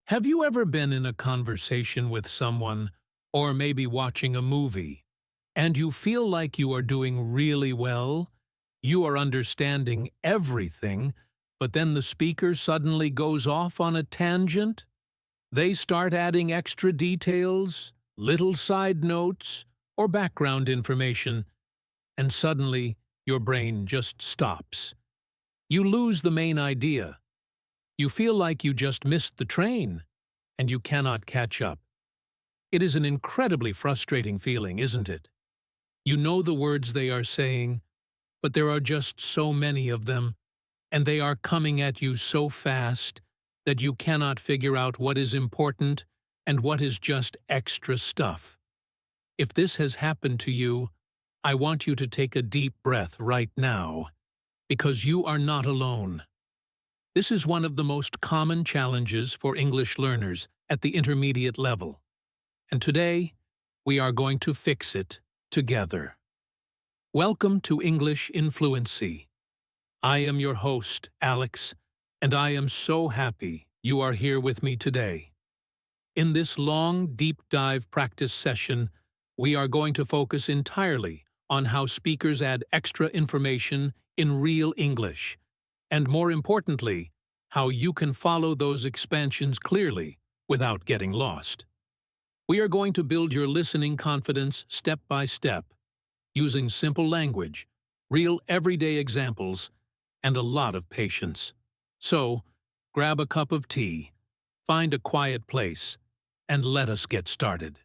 Have you ever been in a conversation with someone, or maybe watching a movie, and you feel like you are doing really well? You are understanding everything, but then the speaker suddenly goes off on a tangent? They start adding extra details, little side notes, or background information, and suddenly your brain just stops. You lose the main idea. You feel like you just missed the train, and you cannot catch up. It is an incredibly frustrating feeling, isn't it? You know the words they are saying, but there are just so many of them, and they are coming at you so fast that you cannot figure out what is important and what is just extra stuff. If this has happened to you, I want you to take a deep breath right now, because you are not alone. This is one of the most common challenges for English learners at the intermediate level. And today, we are going to fix it together. Welcome to English in Fluency. I am your host, Alex, and I am so happy you are here with me today. In this long, deep dive practice session, we are going to focus entirely on how speakers add extra information in real English, and more importantly, how you can follow those expansions clearly without getting lost. We are going to build your listening confidence step by step, using simple language, real everyday examples, and a lot of patience. So, grab a cup of tea, find a quiet place, and let us get started.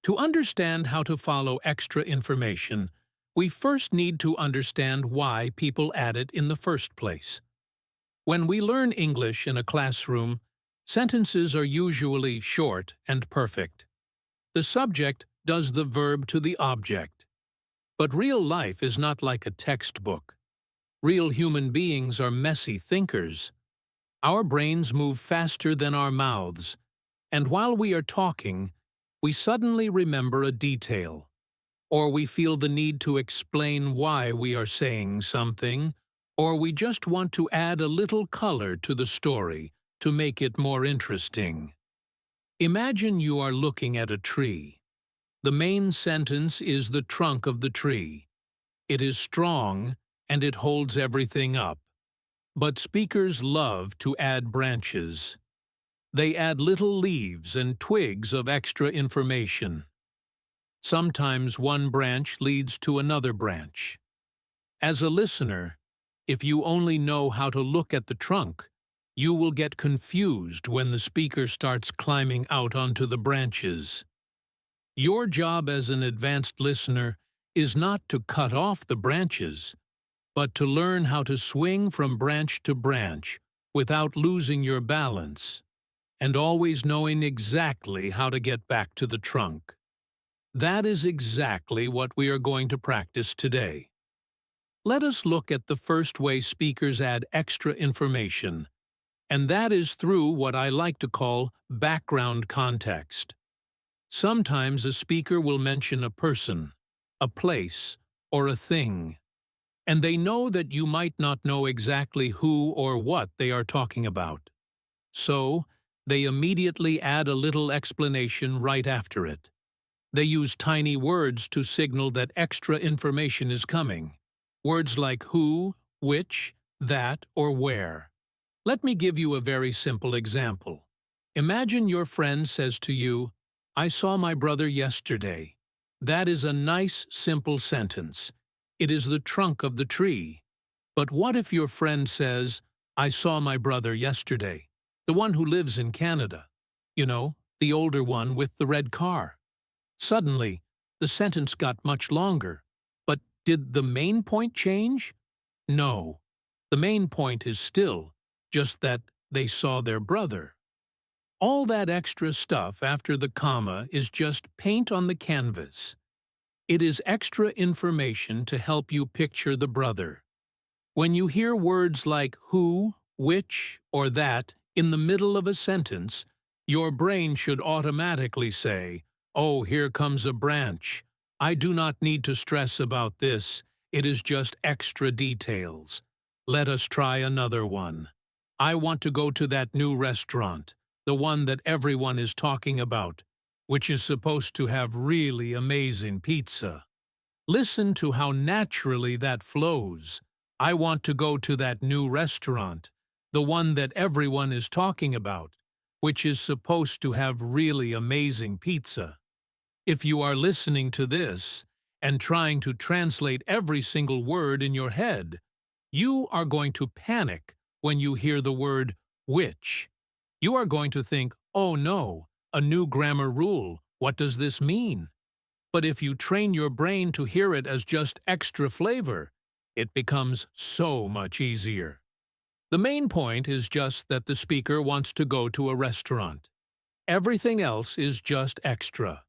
To understand how to follow extra information, we first need to understand why people add it in the first place. When we learn English in a classroom, sentences are usually short and perfect. The subject does the verb to the object. But real life is not like a textbook. Real human beings are messy thinkers. Our brains move faster than our mouths, and while we are talking, we suddenly remember a detail, or we feel the need to explain why we are saying something, or we just want to add a little color to the story to make it more interesting. Imagine you are looking at a tree. The main sentence is the trunk of the tree. It is strong and it holds everything up. But speakers love to add branches. They add little leaves and twigs of extra information. Sometimes one branch leads to another branch. As a listener, if you only know how to look at the trunk, you will get confused when the speaker starts climbing out onto the branches. Your job as an advanced listener is not to cut off the branches, but to learn how to swing from branch to branch without losing your balance, and always knowing exactly how to get back to the trunk. That is exactly what we are going to practice today. Let us look at the first way speakers add extra information, and that is through what I like to call background context. Sometimes a speaker will mention a person, a place, or a thing, and they know that you might not know exactly who or what they are talking about. So, they immediately add a little explanation right after it. They use tiny words to signal that extra information is coming. Words like who, which, that, or where. Let me give you a very simple example. Imagine your friend says to you, "I saw my brother yesterday." That is a nice, simple sentence. It is the trunk of the tree. But what if your friend says, "I saw my brother yesterday, the one who lives in Canada. You know, the older one with the red car." Suddenly, the sentence got much longer. But did the main point change? No. The main point is still just that they saw their brother. All that extra stuff after the comma is just paint on the canvas. It is extra information to help you picture the brother. When you hear words like who, which, or that in the middle of a sentence, your brain should automatically say, "Oh, here comes a branch. I do not need to stress about this. It is just extra details. Let us try another one. I want to go to that new restaurant. the one that everyone is talking about, which is supposed to have really amazing pizza. Listen to how naturally that flows. I want to go to that new restaurant, the one that everyone is talking about, which is supposed to have really amazing pizza. If you are listening to this and trying to translate every single word in your head, you are going to panic when you hear the word which. You are going to think, oh no, a new grammar rule. What does this mean? But if you train your brain to hear it as just extra flavor, it becomes so much easier. The main point is just that the speaker wants to go to a restaurant. Everything else is just extra.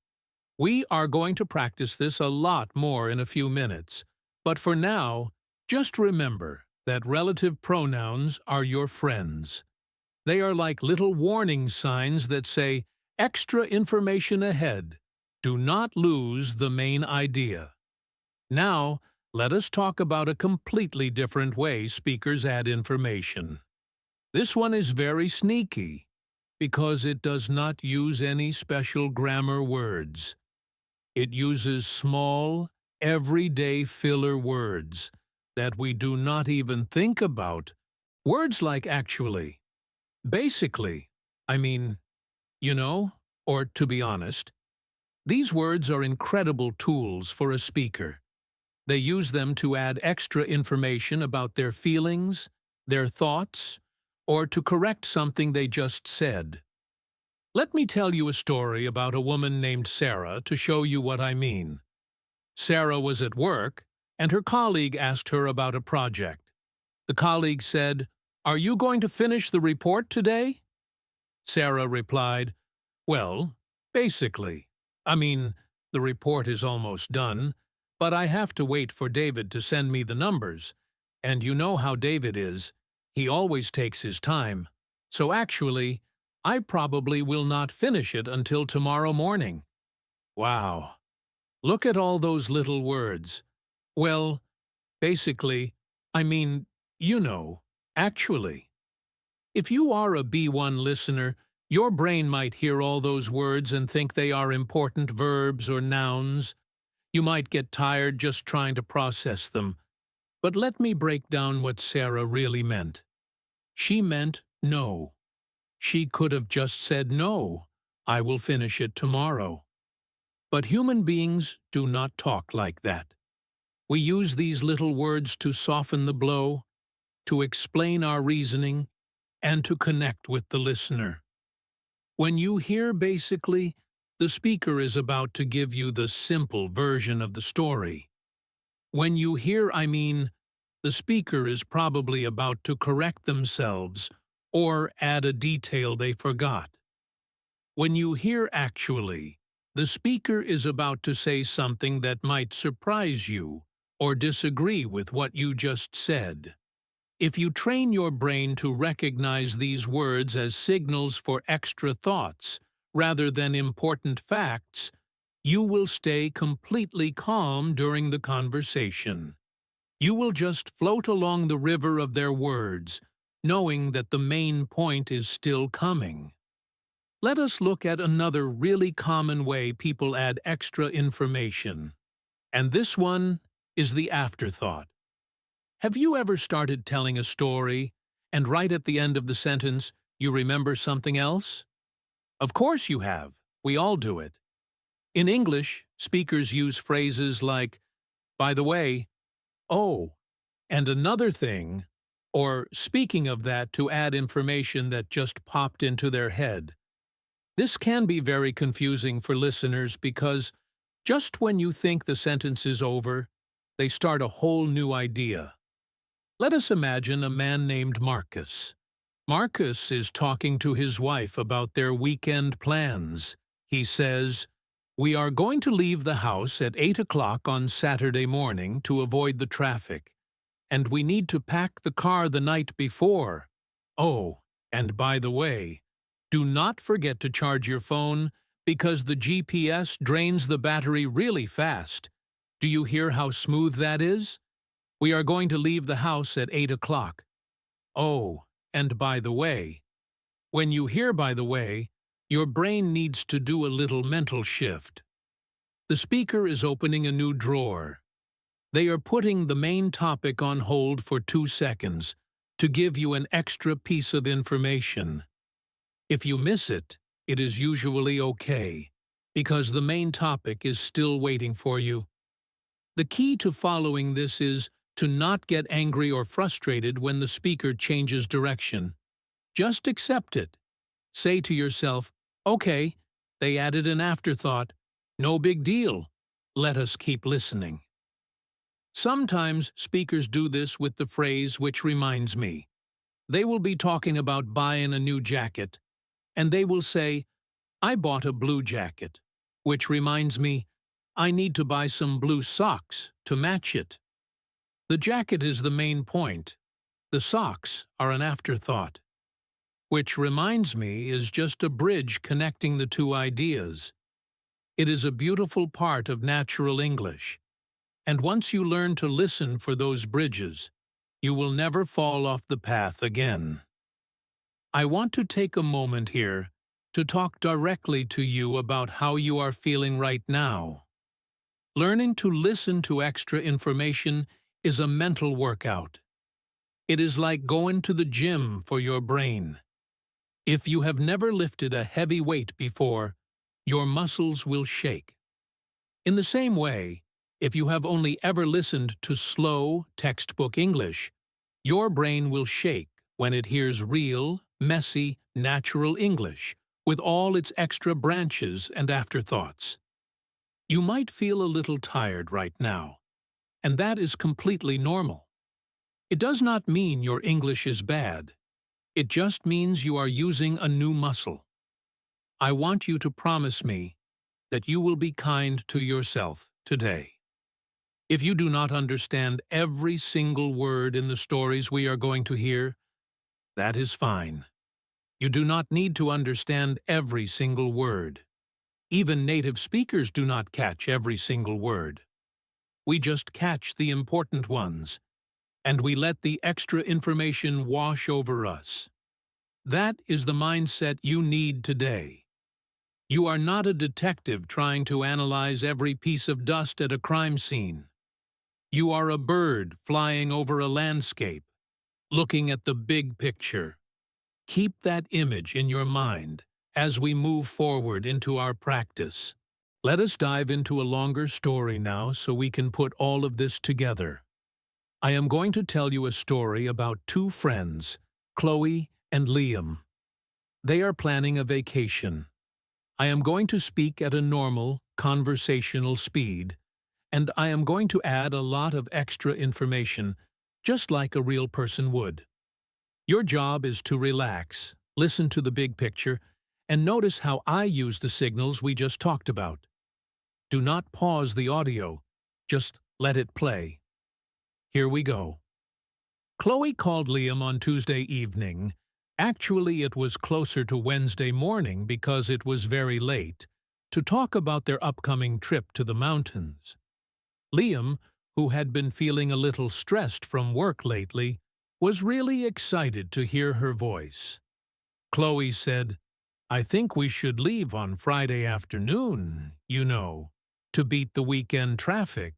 We are going to practice this a lot more in a few minutes, but for now, just remember that relative pronouns are your friends. They are like little warning signs that say, extra information ahead. Do not lose the main idea. Now, let us talk about a completely different way speakers add information. This one is very sneaky, because it does not use any special grammar words. It uses small, everyday filler words that we do not even think about. Words like actually, basically, or to be honest. These words are incredible tools for a speaker. They use them to add extra information about their feelings, their thoughts, or to correct something they just said. Let me tell you a story about a woman named Sarah to show you what I mean. Sarah was at work, and her colleague asked her about a project. The colleague said, "Are you going to finish the report today?" Sarah replied, "Well, basically. The report is almost done, but I have to wait for David to send me the numbers. And you know how David is. He always takes his time. So actually, I probably will not finish it until tomorrow morning." Wow. Look at all those little words. Well, basically, actually. If you are a B1 listener, your brain might hear all those words and think they are important verbs or nouns. You might get tired just trying to process them. But let me break down what Sarah really meant. She meant no. She could have just said no, I will finish it tomorrow. But human beings do not talk like that. We use these little words to soften the blow, to explain our reasoning, and to connect with the listener. When you hear basically, the speaker is about to give you the simple version of the story. When you hear the speaker is probably about to correct themselves or add a detail they forgot. When you hear actually, the speaker is about to say something that might surprise you or disagree with what you just said. If you train your brain to recognize these words as signals for extra thoughts rather than important facts, you will stay completely calm during the conversation. You will just float along the river of their words, knowing that the main point is still coming. Let us look at another really common way people add extra information. And this one is the afterthought. Have you ever started telling a story, and right at the end of the sentence, you remember something else? Of course you have. We all do it. In English, speakers use phrases like, by the way, oh, and another thing, or speaking of that to add information that just popped into their head. This can be very confusing for listeners because just when you think the sentence is over, they start a whole new idea. Let us imagine a man named Marcus. Marcus is talking to his wife about their weekend plans. He says, "We are going to leave the house at 8 o'clock on Saturday morning to avoid the traffic, and we need to pack the car the night before. Oh, and by the way, do not forget to charge your phone because the GPS drains the battery really fast. Do you hear how smooth that is? We are going to leave the house at 8 o'clock. Oh, and by the way." When you hear, by the way, your brain needs to do a little mental shift. The speaker is opening a new drawer. They are putting the main topic on hold for 2 seconds to give you an extra piece of information. If you miss it, it is usually okay, because the main topic is still waiting for you. The key to following this is to not get angry or frustrated when the speaker changes direction. Just accept it. Say to yourself, "Okay, they added an afterthought. No big deal. Let us keep listening." Sometimes speakers do this with the phrase "which reminds me." They will be talking about buying a new jacket, and they will say, "I bought a blue jacket, which reminds me, I need to buy some blue socks to match it." The jacket is the main point. The socks are an afterthought. Which reminds me is just a bridge connecting the two ideas. It is a beautiful part of natural English. And once you learn to listen for those bridges, you will never fall off the path again. I want to take a moment here to talk directly to you about how you are feeling right now. Learning to listen to extra information is a mental workout. It is like going to the gym for your brain. If you have never lifted a heavy weight before, your muscles will shake. In the same way, if you have only ever listened to slow, textbook English, your brain will shake when it hears real, messy, natural English with all its extra branches and afterthoughts. You might feel a little tired right now, and that is completely normal. It does not mean your English is bad. It just means you are using a new muscle. I want you to promise me that you will be kind to yourself today. If you do not understand every single word in the stories we are going to hear, that is fine. You do not need to understand every single word. Even native speakers do not catch every single word. We just catch the important ones, and we let the extra information wash over us. That is the mindset you need today. You are not a detective trying to analyze every piece of dust at a crime scene. You are a bird flying over a landscape, looking at the big picture. Keep that image in your mind as we move forward into our practice. Let us dive into a longer story now so we can put all of this together. I am going to tell you a story about two friends, Chloe and Liam. They are planning a vacation. I am going to speak at a normal, conversational speed, and I am going to add a lot of extra information, just like a real person would. Your job is to relax, listen to the big picture, and notice how I use the signals we just talked about. Do not pause the audio, just let it play. Here we go. Chloe called Liam on Tuesday evening. Actually, it was closer to Wednesday morning because it was very late, to talk about their upcoming trip to the mountains. Liam, who had been feeling a little stressed from work lately, was really excited to hear her voice. Chloe said, "I think we should leave on Friday afternoon, to beat the weekend traffic,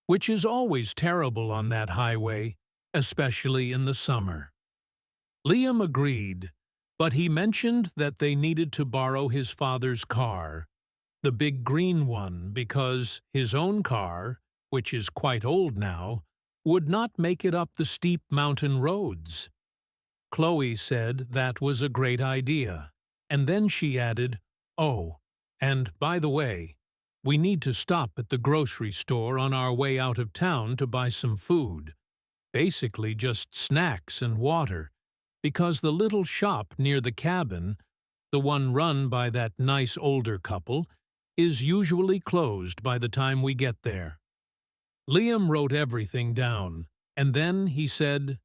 which is always terrible on that highway, especially in the summer." Liam agreed, but he mentioned that they needed to borrow his father's car, the big green one, because his own car, which is quite old now, would not make it up the steep mountain roads. Chloe said that was a great idea, and then she added, "Oh, and by the way, we need to stop at the grocery store on our way out of town to buy some food, basically just snacks and water, because the little shop near the cabin, the one run by that nice older couple, is usually closed by the time we get there." Liam wrote everything down, and then he said,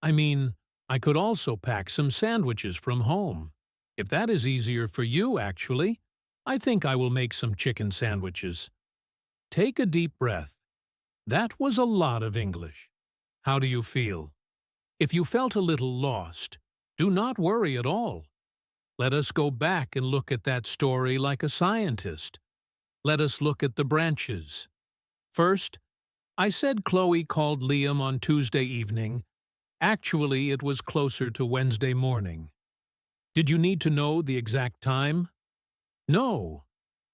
I could also pack some sandwiches from home. If that is easier for you, actually, I think I will make some chicken sandwiches." Take a deep breath. That was a lot of English. How do you feel? If you felt a little lost, do not worry at all. Let us go back and look at that story like a scientist. Let us look at the branches. First, I said Chloe called Liam on Tuesday evening. Actually, it was closer to Wednesday morning. Did you need to know the exact time? No.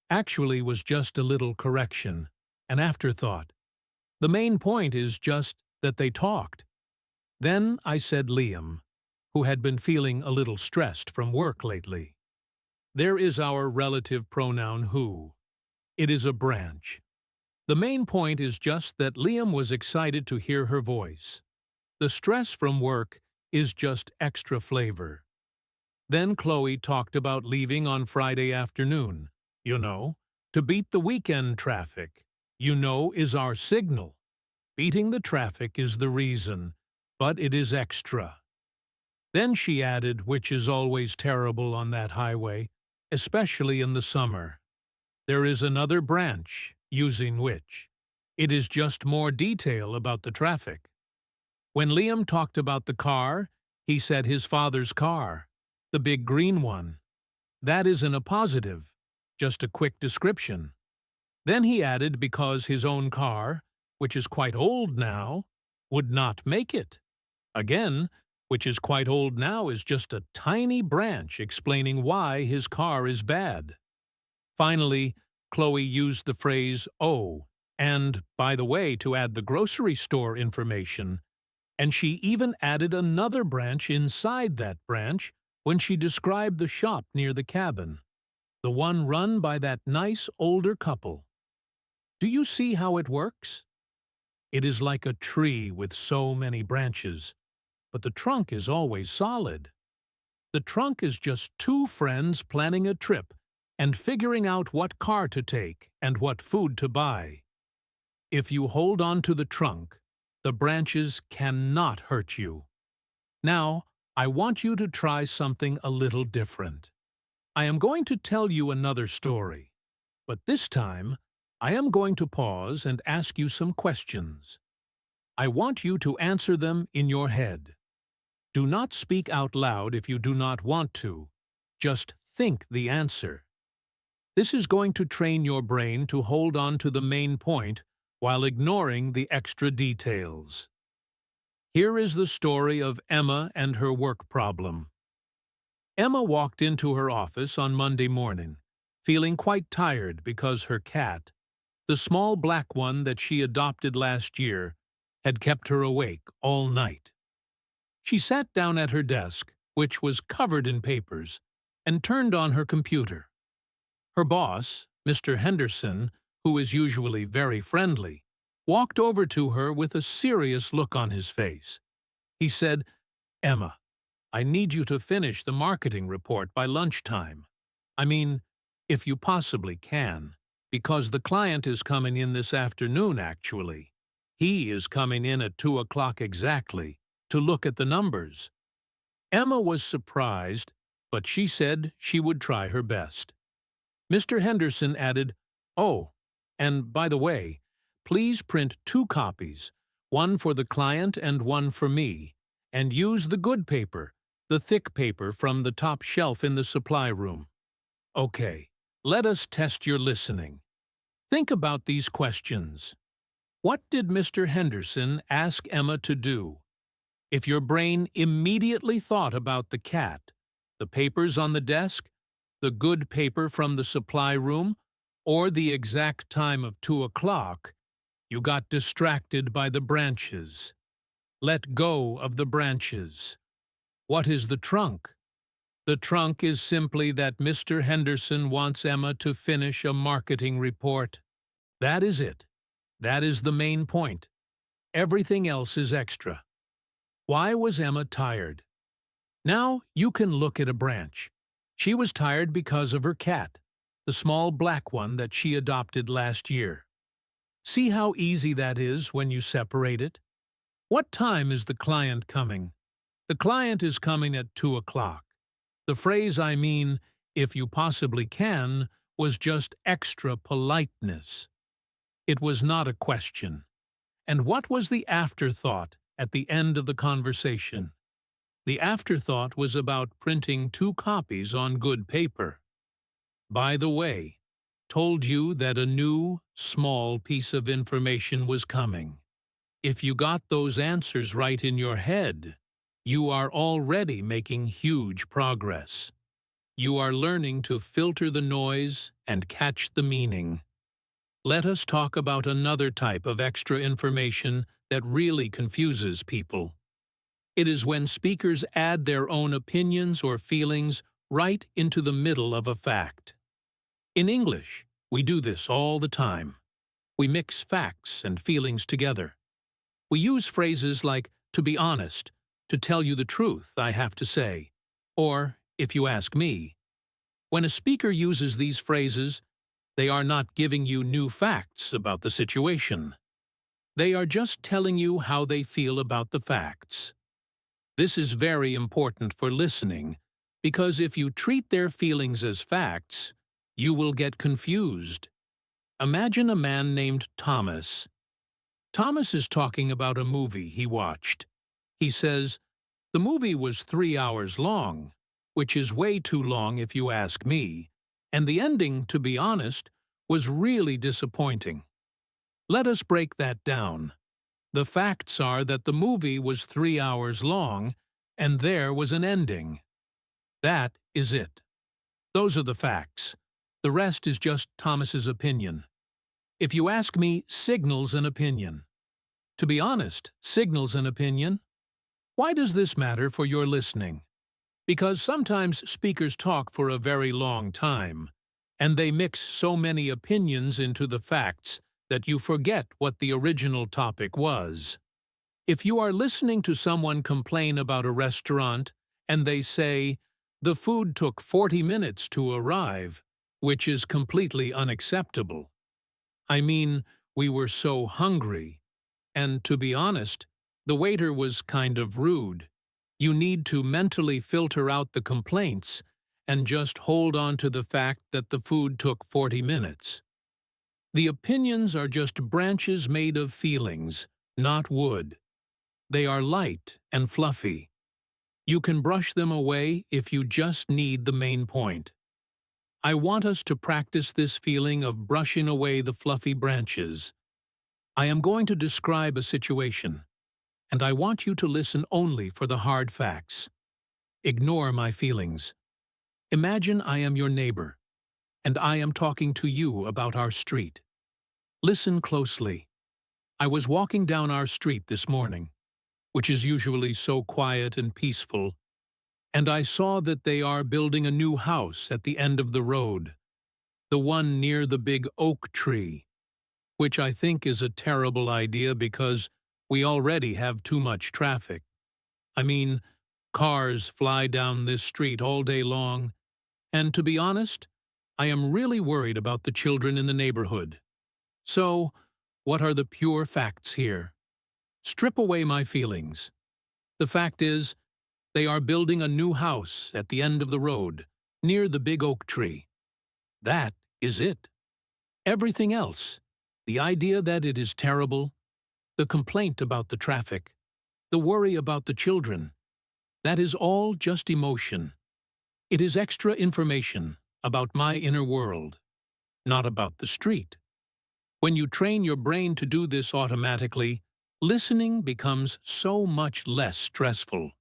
Actually was just a little correction, an afterthought. The main point is just that they talked. Then I said Liam, who had been feeling a little stressed from work lately. There is our relative pronoun who. It is a branch. The main point is just that Liam was excited to hear her voice. The stress from work is just extra flavor. Then Chloe talked about leaving on Friday afternoon, to beat the weekend traffic. Is our signal. Beating the traffic is the reason, but it is extra. Then she added, which is always terrible on that highway, especially in the summer. There is another branch, using which. It is just more detail about the traffic. When Liam talked about the car, he said his father's car, the big green one. That isn't a positive, just a quick description. Then he added because his own car, which is quite old now, would not make it. Again, which is quite old now is just a tiny branch explaining why his car is bad. Finally, Chloe used the phrase, oh, and, by the way, to add the grocery store information, and she even added another branch inside that branch when she described the shop near the cabin, the one run by that nice older couple. Do you see how it works? It is like a tree with so many branches, but the trunk is always solid. The trunk is just two friends planning a trip and figuring out what car to take and what food to buy. If you hold on to the trunk, the branches cannot hurt you. Now, I want you to try something a little different. I am going to tell you another story, but this time, I am going to pause and ask you some questions. I want you to answer them in your head. Do not speak out loud if you do not want to. Just think the answer. This is going to train your brain to hold on to the main point while ignoring the extra details. Here is the story of Emma and her work problem. Emma walked into her office on Monday morning, feeling quite tired because her cat, the small black one that she adopted last year, had kept her awake all night. She sat down at her desk, which was covered in papers, and turned on her computer. Her boss, Mr. Henderson, who is usually very friendly, walked over to her with a serious look on his face. He said, "Emma, I need you to finish the marketing report by lunchtime. I mean, if you possibly can, because the client is coming in this afternoon, actually. He is coming in at 2 o'clock exactly to look at the numbers." Emma was surprised, but she said she would try her best. Mr. Henderson added, "Oh, and by the way, please print 2 copies, one for the client and one for me, and use the good paper, the thick paper from the top shelf in the supply room." Okay, let us test your listening. Think about these questions. What did Mr. Henderson ask Emma to do? If your brain immediately thought about the cat, the papers on the desk, the good paper from the supply room, or the exact time of 2 o'clock, you got distracted by the branches. Let go of the branches. What is the trunk? The trunk is simply that Mr. Henderson wants Emma to finish a marketing report. That is it. That is the main point. Everything else is extra. Why was Emma tired? Now you can look at a branch. She was tired because of her cat, the small black one that she adopted last year. See how easy that is when you separate it? What time is the client coming? The client is coming at 2 o'clock. The phrase I mean, if you possibly can, was just extra politeness. It was not a question. And what was the afterthought at the end of the conversation? The afterthought was about printing 2 copies on good paper. By the way, told you that a new, small piece of information was coming. If you got those answers right in your head, you are already making huge progress. You are learning to filter the noise and catch the meaning. Let us talk about another type of extra information that really confuses people. It is when speakers add their own opinions or feelings right into the middle of a fact. In English, we do this all the time. We mix facts and feelings together. We use phrases like, "to be honest," "to tell you the truth, I have to say," or, "if you ask me." When a speaker uses these phrases, they are not giving you new facts about the situation. They are just telling you how they feel about the facts. This is very important for listening, because if you treat their feelings as facts, you will get confused. Imagine a man named Thomas. Thomas is talking about a movie he watched. He says, "The movie was 3 hours long, which is way too long if you ask me, and the ending, to be honest, was really disappointing." Let us break that down. The facts are that the movie was 3 hours long, and there was an ending. That is it. Those are the facts. The rest is just Thomas's opinion. If you ask me, signals an opinion. To be honest, signals an opinion. Why does this matter for your listening? Because sometimes speakers talk for a very long time, and they mix so many opinions into the facts that you forget what the original topic was. If you are listening to someone complain about a restaurant and they say, "The food took 40 minutes to arrive," which is completely unacceptable. I mean, we were so hungry. And to be honest, the waiter was kind of rude. You need to mentally filter out the complaints and just hold on to the fact that the food took 40 minutes. The opinions are just branches made of feelings, not wood. They are light and fluffy. You can brush them away if you just need the main point. I want us to practice this feeling of brushing away the fluffy branches. I am going to describe a situation, and I want you to listen only for the hard facts. Ignore my feelings. Imagine I am your neighbor, and I am talking to you about our street. Listen closely. I was walking down our street this morning, which is usually so quiet and peaceful, and I saw that they are building a new house at the end of the road, the one near the big oak tree, which I think is a terrible idea because we already have too much traffic. I mean, cars fly down this street all day long, and to be honest, I am really worried about the children in the neighborhood. So, what are the pure facts here? Strip away my feelings. The fact is, they are building a new house at the end of the road, near the big oak tree. That is it. Everything else, the idea that it is terrible, the complaint about the traffic, the worry about the children, that is all just emotion. It is extra information about my inner world, not about the street. When you train your brain to do this automatically, listening becomes so much less stressful.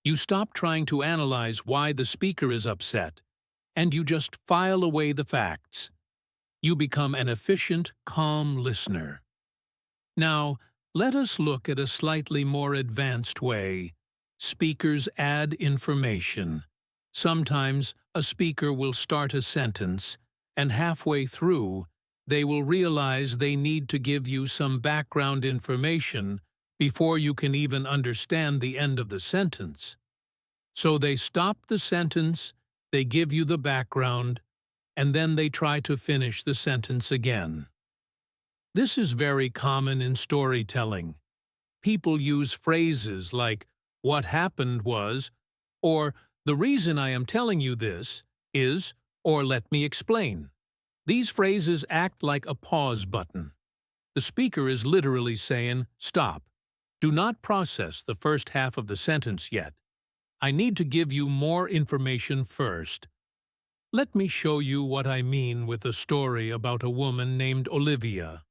You stop trying to analyze why the speaker is upset, and you just file away the facts. You become an efficient, calm listener. Now, let us look at a slightly more advanced way. Speakers add information. Sometimes a speaker will start a sentence, and halfway through, they will realize they need to give you some background information before you can even understand the end of the sentence. So they stop the sentence, they give you the background, and then they try to finish the sentence again. This is very common in storytelling. People use phrases like, "What happened was," or "The reason I am telling you this is," or "Let me explain." These phrases act like a pause button. The speaker is literally saying, "Stop. Do not process the first half of the sentence yet. I need to give you more information first. Let me show you what I mean with a story about a woman named Olivia.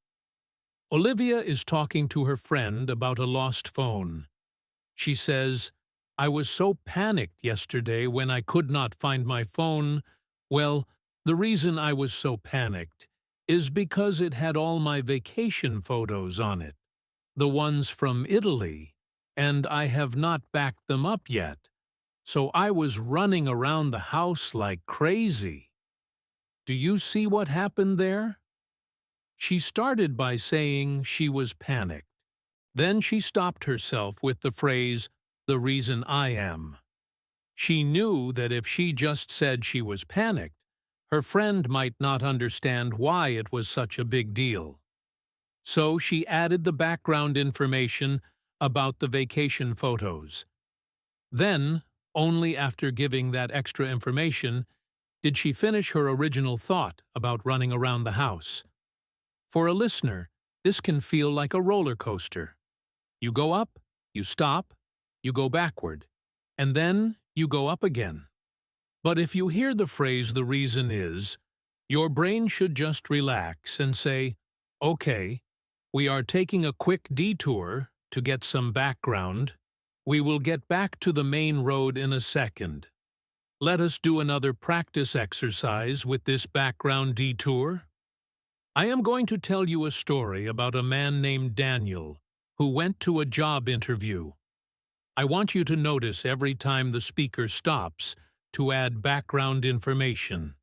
Olivia is talking to her friend about a lost phone. She says, "I was so panicked yesterday when I could not find my phone. Well, the reason I was so panicked is because it had all my vacation photos on it, the ones from Italy, and I have not backed them up yet. So I was running around the house like crazy." Do you see what happened there? She started by saying she was panicked. Then she stopped herself with the phrase, "the reason I am." She knew that if she just said she was panicked, her friend might not understand why it was such a big deal. So she added the background information about the vacation photos. Then, only after giving that extra information, did she finish her original thought about running around the house. For a listener, this can feel like a roller coaster. You go up, you stop, you go backward, and then you go up again. But if you hear the phrase "the reason is," your brain should just relax and say, "Okay, we are taking a quick detour to get some background. We will get back to the main road in a second. Let us do another practice exercise with this background detour." I am going to tell you a story about a man named Daniel who went to a job interview. I want you to notice every time the speaker stops to add background information.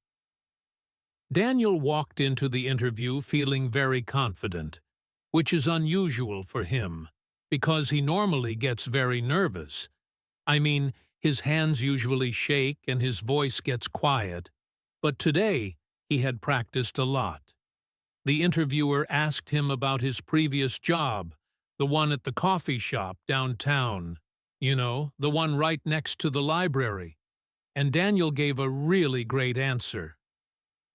Daniel walked into the interview feeling very confident, which is unusual for him, because he normally gets very nervous. I mean, his hands usually shake and his voice gets quiet, but today he had practiced a lot. The interviewer asked him about his previous job, the one at the coffee shop downtown, the one right next to the library, and Daniel gave a really great answer.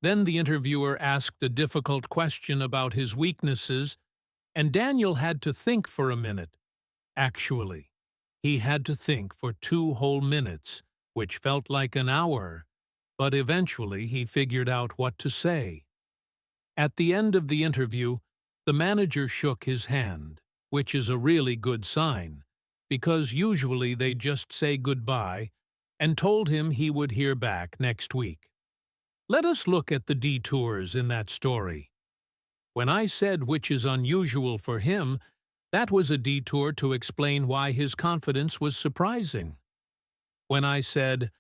Then the interviewer asked a difficult question about his weaknesses, and Daniel had to think for a minute. Actually, he had to think for 2 whole minutes, which felt like an hour, but eventually he figured out what to say. At the end of the interview, the manager shook his hand, which is a really good sign, because usually they just say goodbye, and told him he would hear back next week. Let us look at the detours in that story. When I said which is unusual for him, that was a detour to explain why his confidence was surprising. When I said,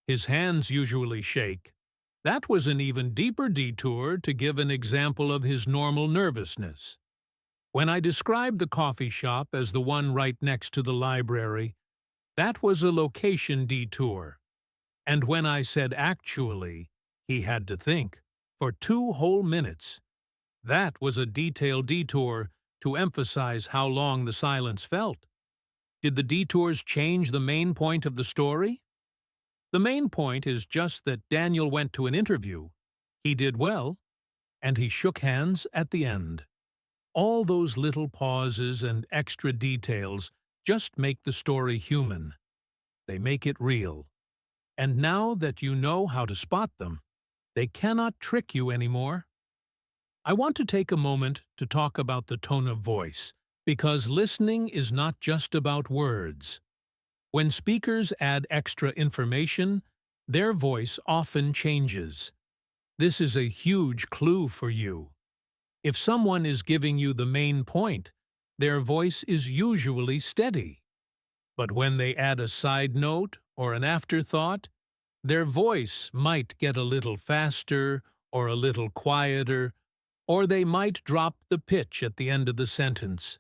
his hands usually shake, that was an even deeper detour to give an example of his normal nervousness. When I described the coffee shop as the one right next to the library, that was a location detour. And when I said actually, he had to think for 2 whole minutes, that was a detailed detour to emphasize how long the silence felt. Did the detours change the main point of the story? The main point is just that Daniel went to an interview, he did well, and he shook hands at the end. All those little pauses and extra details just make the story human. They make it real. And now that you know how to spot them, they cannot trick you anymore. I want to take a moment to talk about the tone of voice, because listening is not just about words. When speakers add extra information, their voice often changes. This is a huge clue for you. If someone is giving you the main point, their voice is usually steady. But when they add a side note or an afterthought, their voice might get a little faster or a little quieter, or they might drop the pitch at the end of the sentence.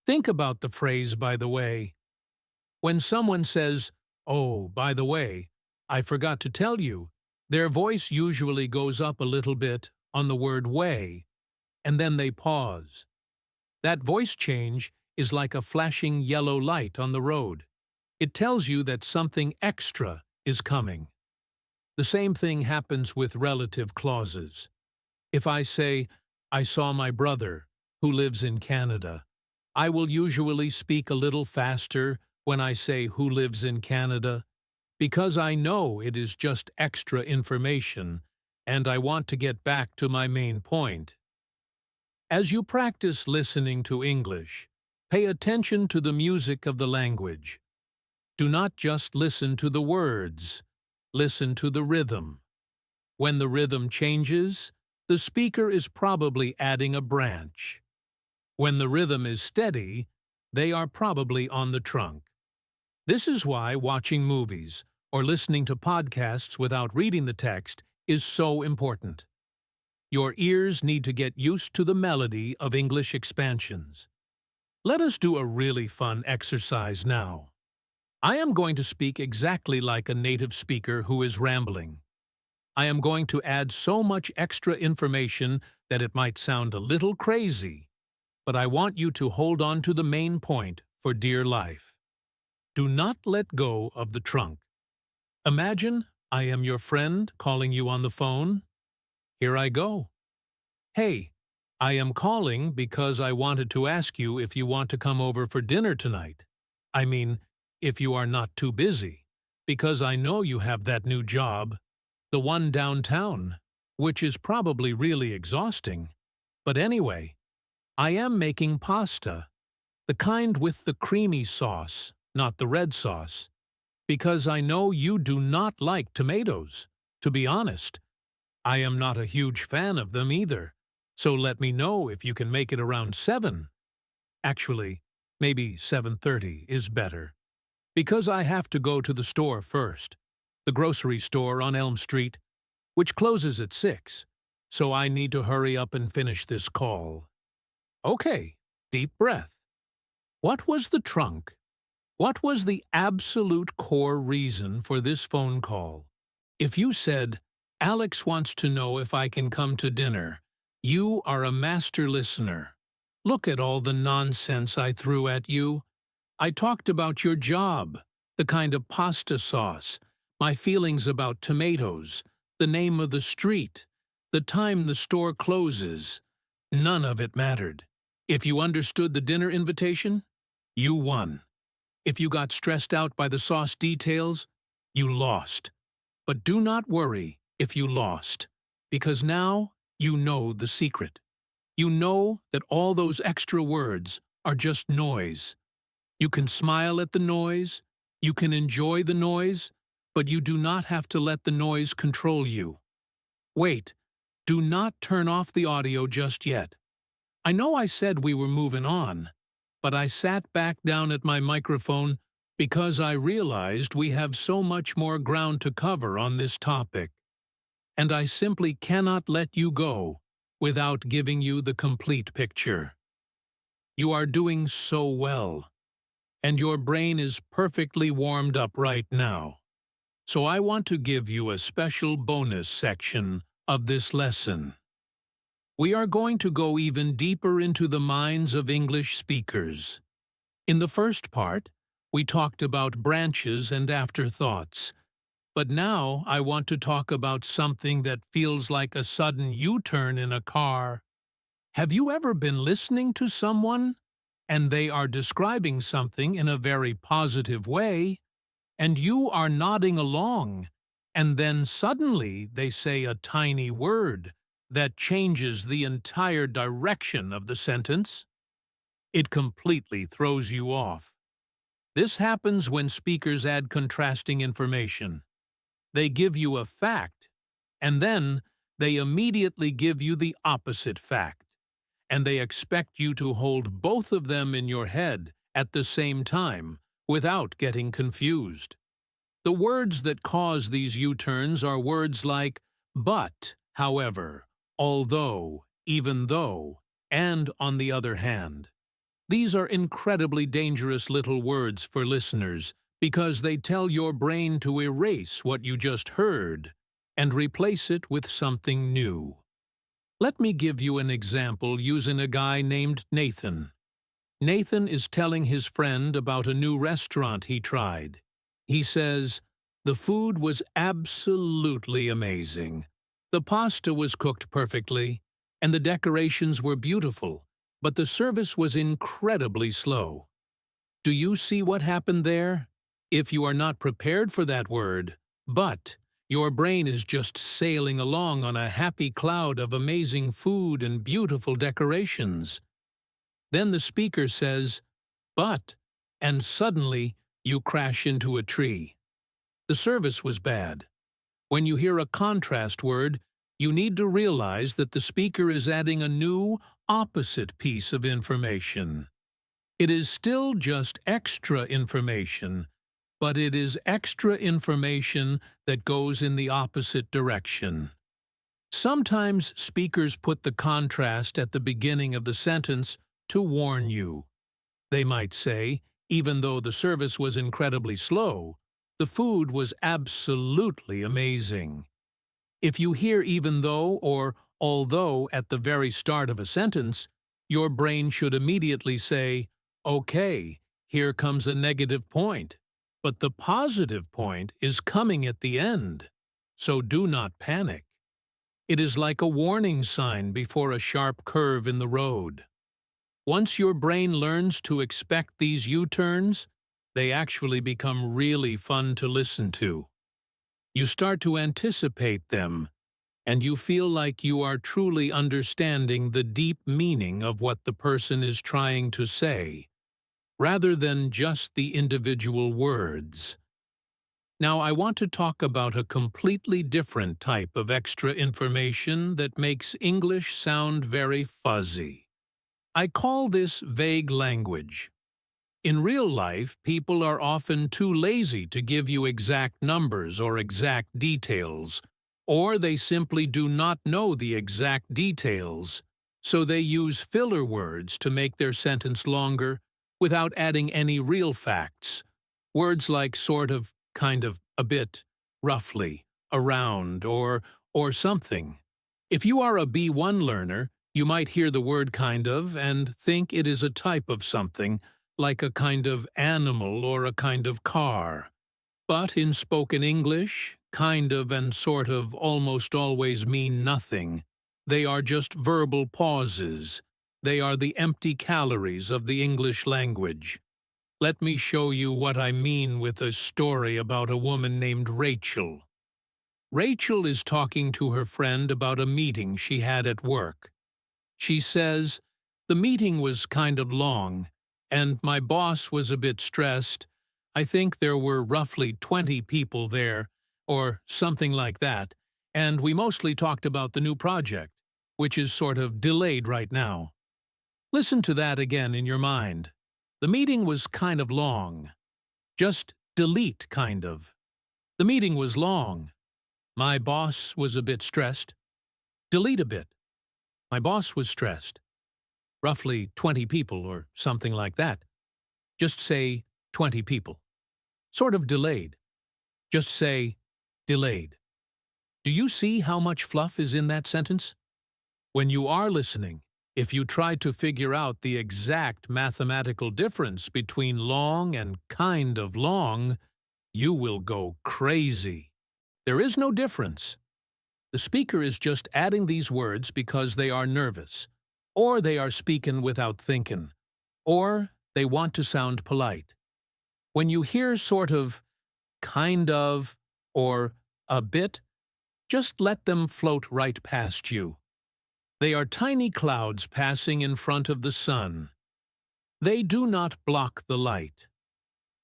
Think about the phrase "by the way." When someone says, "Oh, by the way, I forgot to tell you," their voice usually goes up a little bit on the word "way," and then they pause. That voice change is like a flashing yellow light on the road. It tells you that something extra is coming. The same thing happens with relative clauses. If I say, "I saw my brother, who lives in Canada," I will usually speak a little faster when I say who lives in Canada, because I know it is just extra information, and I want to get back to my main point. As you practice listening to English, pay attention to the music of the language. Do not just listen to the words, listen to the rhythm. When the rhythm changes, the speaker is probably adding a branch. When the rhythm is steady, they are probably on the trunk. This is why watching movies or listening to podcasts without reading the text is so important. Your ears need to get used to the melody of English expansions. Let us do a really fun exercise now. I am going to speak exactly like a native speaker who is rambling. I am going to add so much extra information that it might sound a little crazy, but I want you to hold on to the main point for dear life. Do not let go of the trunk. Imagine I am your friend calling you on the phone. Here I go. Hey, I am calling because I wanted to ask you if you want to come over for dinner tonight. I mean, if you are not too busy, because I know you have that new job, the one downtown, which is probably really exhausting. But anyway, I am making pasta, the kind with the creamy sauce, not the red sauce, because I know you do not like tomatoes. To be honest, I am not a huge fan of them either, so let me know if you can make it around 7. Actually, maybe 7:30 is better, because I have to go to the store first, the grocery store on Elm Street, which closes at 6, so I need to hurry up and finish this call. Okay, deep breath. What was the trunk? What was the absolute core reason for this phone call? If you said, Alex wants to know if I can come to dinner, you are a master listener. Look at all the nonsense I threw at you. I talked about your job, the kind of pasta sauce, my feelings about tomatoes, the name of the street, the time the store closes. None of it mattered. If you understood the dinner invitation, you won. If you got stressed out by the sauce details, you lost. But do not worry if you lost, because now you know the secret. You know that all those extra words are just noise. You can smile at the noise, you can enjoy the noise, but you do not have to let the noise control you. Wait, do not turn off the audio just yet. I know I said we were moving on, but I sat back down at my microphone because I realized we have so much more ground to cover on this topic, and I simply cannot let you go without giving you the complete picture. You are doing so well, and your brain is perfectly warmed up right now. So I want to give you a special bonus section of this lesson. We are going to go even deeper into the minds of English speakers. In the first part, we talked about branches and afterthoughts, but now I want to talk about something that feels like a sudden U-turn in a car. Have you ever been listening to someone, and they are describing something in a very positive way, and you are nodding along, and then suddenly they say a tiny word that changes the entire direction of the sentence? It completely throws you off. This happens when speakers add contrasting information. They give you a fact, and then they immediately give you the opposite fact, and they expect you to hold both of them in your head at the same time without getting confused. The words that cause these U-turns are words like but, however, although, even though, and on the other hand. These are incredibly dangerous little words for listeners because they tell your brain to erase what you just heard and replace it with something new. Let me give you an example using a guy named Nathan. Nathan is telling his friend about a new restaurant he tried. He says, "The food was absolutely amazing. The pasta was cooked perfectly, and the decorations were beautiful, but the service was incredibly slow." Do you see what happened there? If you are not prepared for that word, but your brain is just sailing along on a happy cloud of amazing food and beautiful decorations. Then the speaker says, but, and suddenly you crash into a tree. The service was bad. When you hear a contrast word, you need to realize that the speaker is adding a new, opposite piece of information. It is still just extra information, but it is extra information that goes in the opposite direction. Sometimes speakers put the contrast at the beginning of the sentence to warn you. They might say, even though the service was incredibly slow, the food was absolutely amazing. If you hear even though or although at the very start of a sentence, your brain should immediately say, okay, here comes a negative point, but the positive point is coming at the end, so do not panic. It is like a warning sign before a sharp curve in the road. Once your brain learns to expect these U-turns, they actually become really fun to listen to. You start to anticipate them, and you feel like you are truly understanding the deep meaning of what the person is trying to say, rather than just the individual words. Now, I want to talk about a completely different type of extra information that makes English sound very fuzzy. I call this vague language. In real life, people are often too lazy to give you exact numbers or exact details, or they simply do not know the exact details, so they use filler words to make their sentence longer without adding any real facts. Words like sort of, kind of, a bit, roughly, around, or something. If you are a B1 learner, you might hear the word kind of and think it is a type of something, like a kind of animal or a kind of car. But in spoken English, kind of and sort of almost always mean nothing. They are just verbal pauses. They are the empty calories of the English language. Let me show you what I mean with a story about a woman named Rachel. Rachel is talking to her friend about a meeting she had at work. She says, "The meeting was kind of long, and my boss was a bit stressed. I think there were roughly 20 people there, or something like that, and we mostly talked about the new project, which is sort of delayed right now." Listen to that again in your mind. The meeting was kind of long. Just delete kind of. The meeting was long. My boss was a bit stressed. Delete a bit. My boss was stressed. Roughly 20 people or something like that. Just say 20 people. Sort of delayed. Just say delayed. Do you see how much fluff is in that sentence? When you are listening, if you try to figure out the exact mathematical difference between long and kind of long, you will go crazy. There is no difference. The speaker is just adding these words because they are nervous, or they are speaking without thinking, or they want to sound polite. When you hear sort of, kind of, or a bit, just let them float right past you. They are tiny clouds passing in front of the sun. They do not block the light.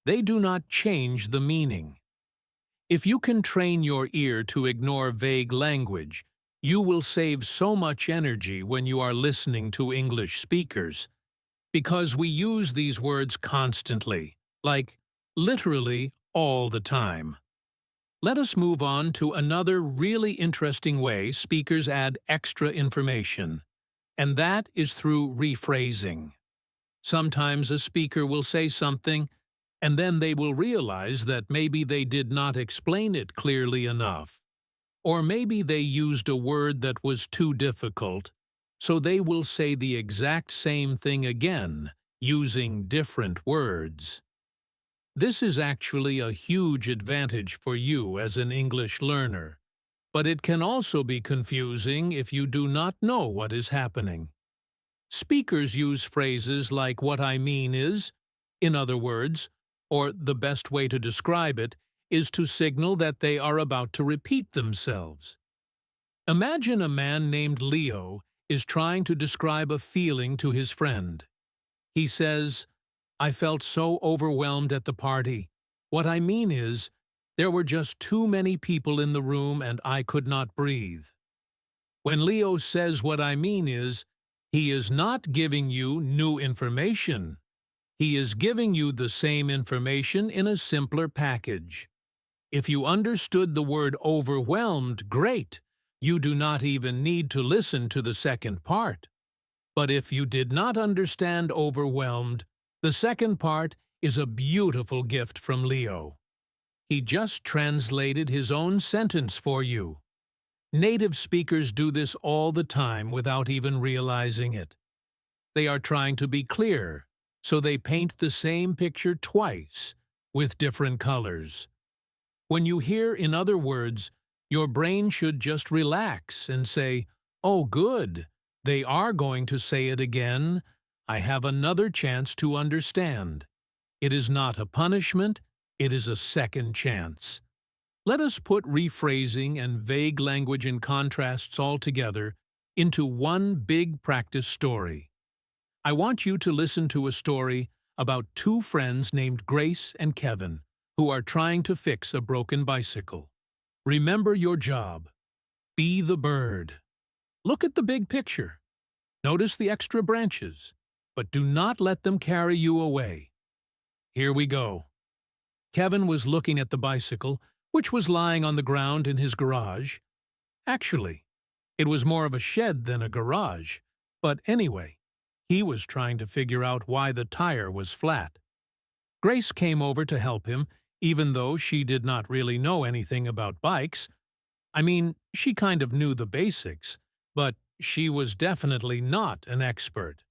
They do not change the meaning. If you can train your ear to ignore vague language, you will save so much energy when you are listening to English speakers, because we use these words constantly, like literally all the time. Let us move on to another really interesting way speakers add extra information, and that is through rephrasing. Sometimes a speaker will say something, and then they will realize that maybe they did not explain it clearly enough, or maybe they used a word that was too difficult, so they will say the exact same thing again, using different words. This is actually a huge advantage for you as an English learner, but it can also be confusing if you do not know what is happening. Speakers use phrases like "what I mean is," In other words, or the best way to describe it, is to signal that they are about to repeat themselves. Imagine a man named Leo is trying to describe a feeling to his friend. He says, "I felt so overwhelmed at the party. What I mean is, there were just too many people in the room and I could not breathe." When Leo says what I mean is, he is not giving you new information. He is giving you the same information in a simpler package. If you understood the word overwhelmed, great. You do not even need to listen to the second part. But if you did not understand overwhelmed, the second part is a beautiful gift from Leo. He just translated his own sentence for you. Native speakers do this all the time without even realizing it. They are trying to be clear, so they paint the same picture twice, with different colors. When you hear in other words, your brain should just relax and say, "Oh, good, they are going to say it again. I have another chance to understand." It is not a punishment, it is a second chance. Let us put rephrasing and vague language and contrasts all together into one big practice story. I want you to listen to a story about two friends named Grace and Kevin who are trying to fix a broken bicycle. Remember your job. Be the bird. Look at the big picture. Notice the extra branches, but do not let them carry you away. Here we go. Kevin was looking at the bicycle, which was lying on the ground in his garage. Actually, it was more of a shed than a garage, but anyway, he was trying to figure out why the tire was flat. Grace came over to help him, even though she did not really know anything about bikes. I mean, she kind of knew the basics, but she was definitely not an expert.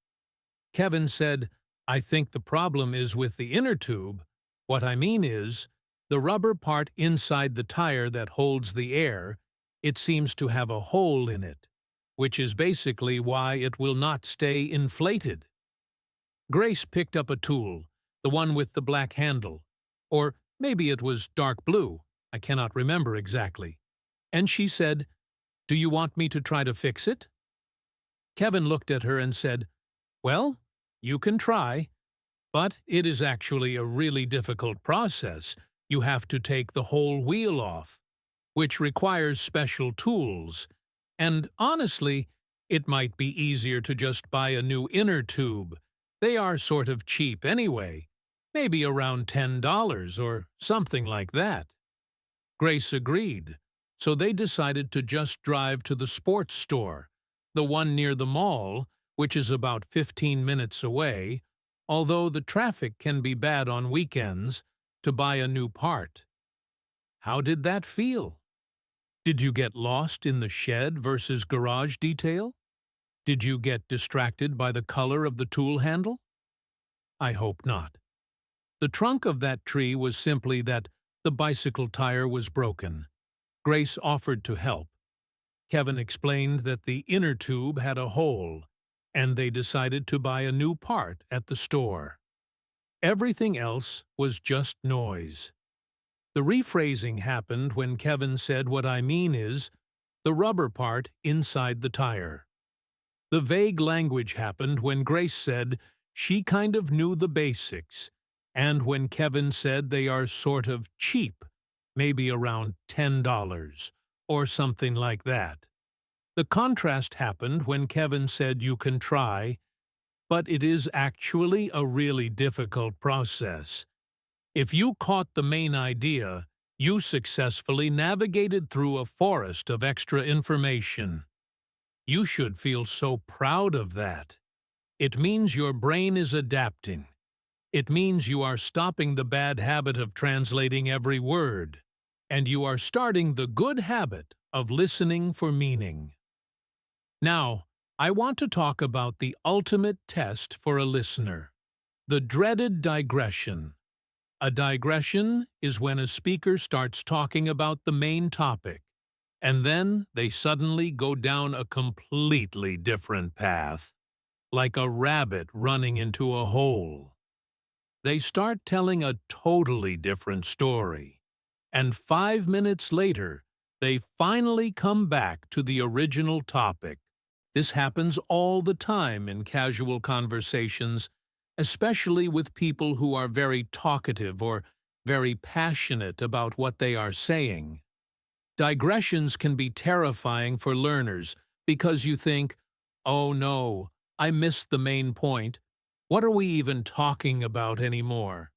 Kevin said, "I think the problem is with the inner tube. What I mean is, the rubber part inside the tire that holds the air, it seems to have a hole in it, which is basically why it will not stay inflated." Grace picked up a tool, the one with the black handle, or maybe it was dark blue, I cannot remember exactly, and she said, "Do you want me to try to fix it?" Kevin looked at her and said, "Well, you can try, but it is actually a really difficult process. You have to take the whole wheel off, which requires special tools, and honestly, it might be easier to just buy a new inner tube. They are sort of cheap anyway, maybe around $10 or something like that." Grace agreed, so they decided to just drive to the sports store, the one near the mall, which is about 15 minutes away, although the traffic can be bad on weekends, to buy a new part. How did that feel? Did you get lost in the shed versus garage detail? Did you get distracted by the color of the tool handle? I hope not. The trunk of that tree was simply that the bicycle tire was broken. Grace offered to help. Kevin explained that the inner tube had a hole, and they decided to buy a new part at the store. Everything else was just noise. The rephrasing happened when Kevin said what I mean is, the rubber part inside the tire. The vague language happened when Grace said she kind of knew the basics, and when Kevin said they are sort of cheap, maybe around $10, or something like that. The contrast happened when Kevin said you can try, but it is actually a really difficult process. If you caught the main idea, you successfully navigated through a forest of extra information. You should feel so proud of that. It means your brain is adapting. It means you are stopping the bad habit of translating every word, and you are starting the good habit of listening for meaning. Now, I want to talk about the ultimate test for a listener, the dreaded digression. A digression is when a speaker starts talking about the main topic, and then they suddenly go down a completely different path, like a rabbit running into a hole. They start telling a totally different story. And 5 minutes later, they finally come back to the original topic. This happens all the time in casual conversations, especially with people who are very talkative or very passionate about what they are saying. Digressions can be terrifying for learners because you think, oh no, I missed the main point. What are we even talking about anymore?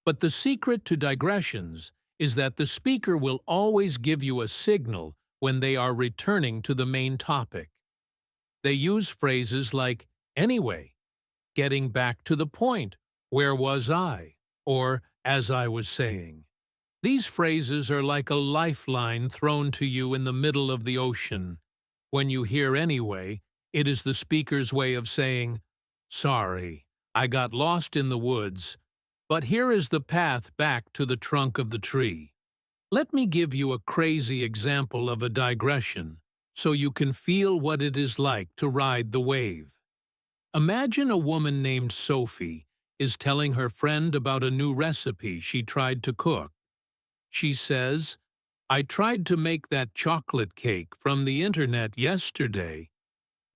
But the secret to digressions is that the speaker will always give you a signal when they are returning to the main topic. They use phrases like, anyway, getting back to the point, where was I, or as I was saying. These phrases are like a lifeline thrown to you in the middle of the ocean. When you hear anyway, it is the speaker's way of saying, sorry, I got lost in the woods, but here is the path back to the trunk of the tree. Let me give you a crazy example of a digression so you can feel what it is like to ride the wave. Imagine a woman named Sophie is telling her friend about a new recipe she tried to cook. She says, I tried to make that chocolate cake from the internet yesterday.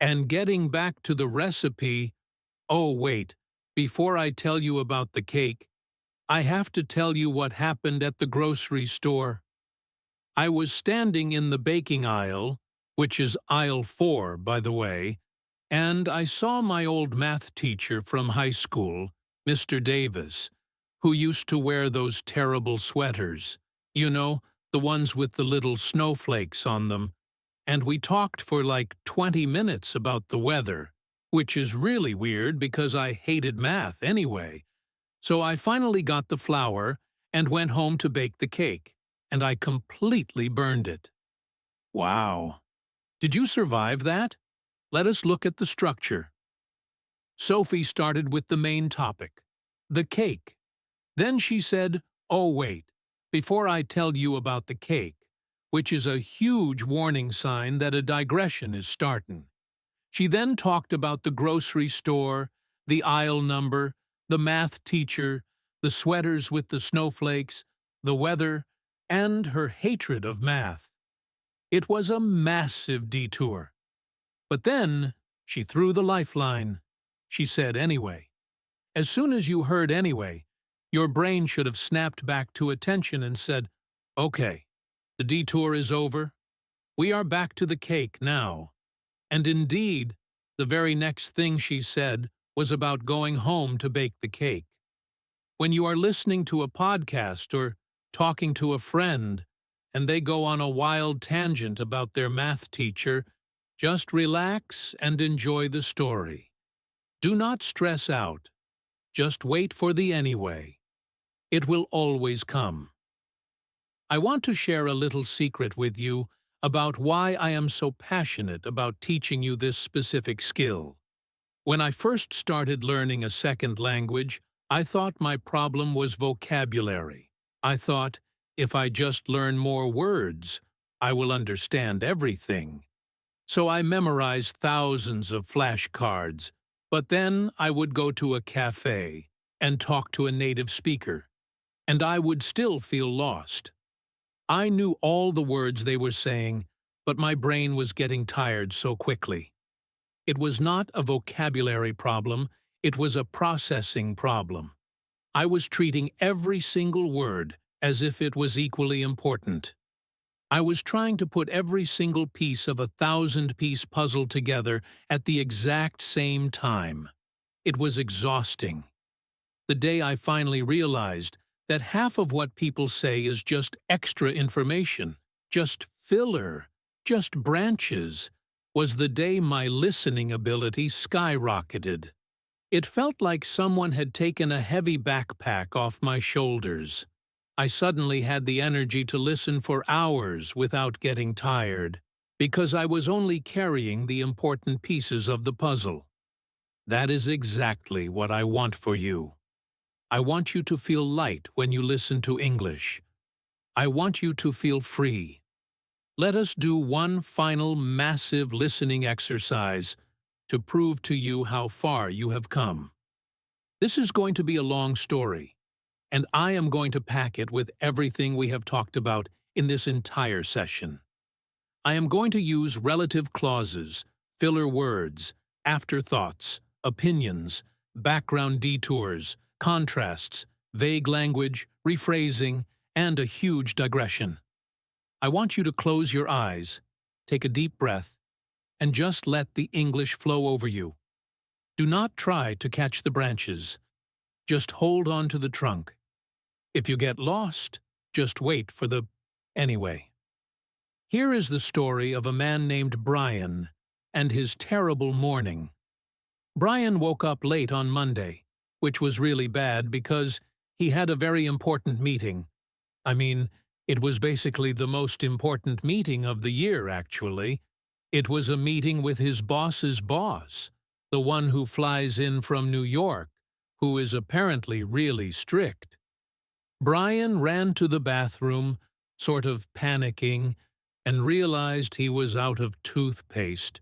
And getting back to the recipe, oh wait, before I tell you about the cake, I have to tell you what happened at the grocery store. I was standing in the baking aisle, which is aisle 4, by the way, and I saw my old math teacher from high school, Mr. Davis, who used to wear those terrible sweaters, you know, the ones with the little snowflakes on them, and we talked for like 20 minutes about the weather, which is really weird because I hated math anyway. So I finally got the flour and went home to bake the cake, and I completely burned it. Wow. Did you survive that? Let us look at the structure. Sophie started with the main topic, the cake. Then she said, oh wait, before I tell you about the cake, which is a huge warning sign that a digression is starting. She then talked about the grocery store, the aisle number, the math teacher, the sweaters with the snowflakes, the weather, and her hatred of math. It was a massive detour. But then she threw the lifeline. She said anyway. As soon as you heard anyway, your brain should have snapped back to attention and said, okay, the detour is over. We are back to the cake now. And indeed, the very next thing she said was about going home to bake the cake. When you are listening to a podcast or talking to a friend, and they go on a wild tangent about their math teacher, just relax and enjoy the story. Do not stress out. Just wait for the anyway. It will always come. I want to share a little secret with you about why I am so passionate about teaching you this specific skill. When I first started learning a second language, I thought my problem was vocabulary. I thought, if I just learn more words, I will understand everything. So I memorized thousands of flashcards, but then I would go to a cafe and talk to a native speaker, and I would still feel lost. I knew all the words they were saying, but my brain was getting tired so quickly. It was not a vocabulary problem, it was a processing problem. I was treating every single word as if it was equally important. I was trying to put every single piece of a 1,000-piece puzzle together at the exact same time. It was exhausting. The day I finally realized that half of what people say is just extra information, just filler, just branches, was the day my listening ability skyrocketed. It felt like someone had taken a heavy backpack off my shoulders. I suddenly had the energy to listen for hours without getting tired, because I was only carrying the important pieces of the puzzle. That is exactly what I want for you. I want you to feel light when you listen to English. I want you to feel free. Let us do one final massive listening exercise to prove to you how far you have come. This is going to be a long story, and I am going to pack it with everything we have talked about in this entire session. I am going to use relative clauses, filler words, afterthoughts, opinions, background detours, contrasts, vague language, rephrasing, and a huge digression. I want you to close your eyes, take a deep breath, and just let the English flow over you. Do not try to catch the branches. Just hold on to the trunk. If you get lost, just wait for the anyway. Here is the story of a man named Brian and his terrible morning. Brian woke up late on Monday, which was really bad because he had a very important meeting. I mean, it was basically the most important meeting of the year, actually. It was a meeting with his boss's boss, the one who flies in from New York, who is apparently really strict. Brian ran to the bathroom, sort of panicking, and realized he was out of toothpaste,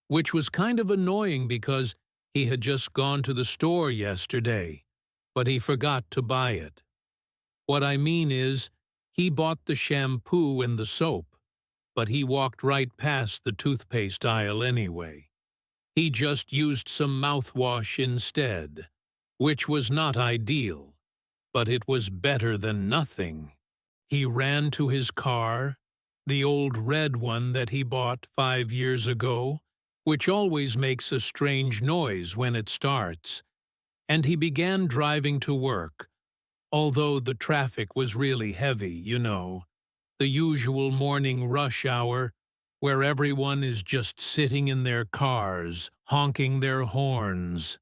which was kind of annoying because he had just gone to the store yesterday, but he forgot to buy it. What I mean is, he bought the shampoo and the soap, but he walked right past the toothpaste aisle anyway. He just used some mouthwash instead, which was not ideal, but it was better than nothing. He ran to his car, the old red one that he bought 5 years ago, which always makes a strange noise when it starts, and he began driving to work, although the traffic was really heavy, you know, the usual morning rush hour where everyone is just sitting in their cars, honking their horns.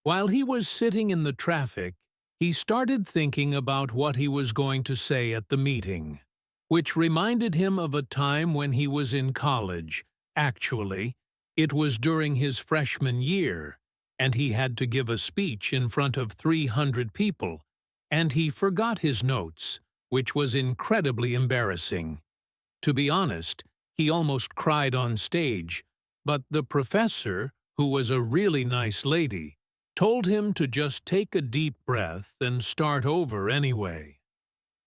While he was sitting in the traffic, he started thinking about what he was going to say at the meeting, which reminded him of a time when he was in college. Actually, it was during his freshman year, and he had to give a speech in front of 300 people, and he forgot his notes, which was incredibly embarrassing. To be honest, he almost cried on stage, but the professor, who was a really nice lady, told him to just take a deep breath and start over anyway.